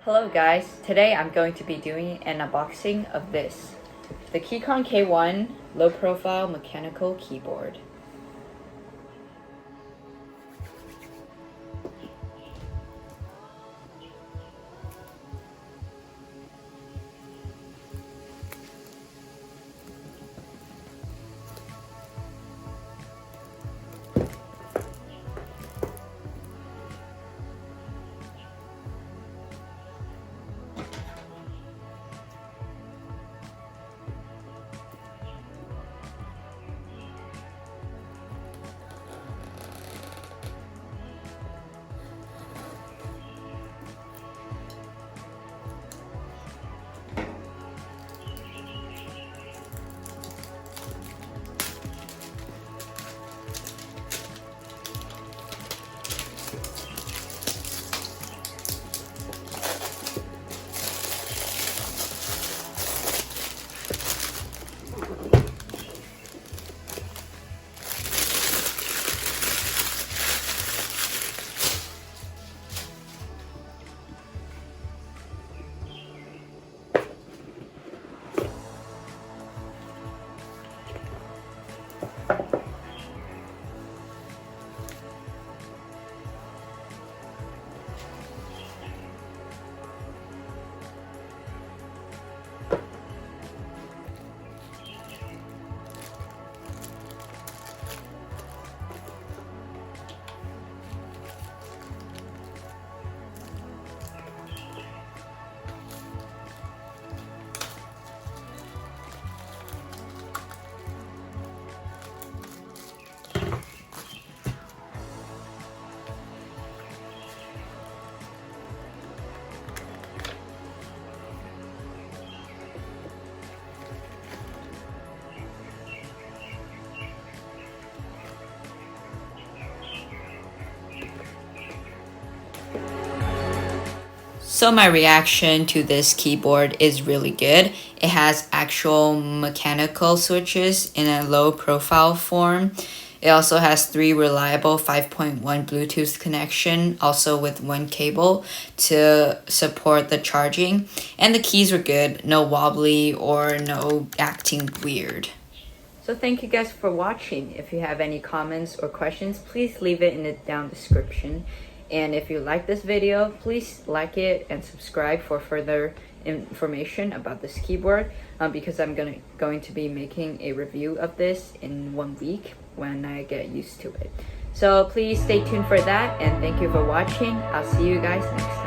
Hello guys, today I'm going to be doing an unboxing of this, the Keychron K1 low profile mechanical keyboard. So my reaction to this keyboard is really good. It has actual mechanical switches in a low profile form. It also has 3 reliable 5.1 Bluetooth connection, also with 1 cable to support the charging. And the keys were good, no wobbly or no acting weird. So thank you guys for watching. If you have any comments or questions, please leave it in the down description. And if you like this video, please like it and subscribe for further information about this keyboard, because I'm going to be making a review of this in 1 week when I get used to it. So please stay tuned for that, and thank you for watching. I'll see you guys next time.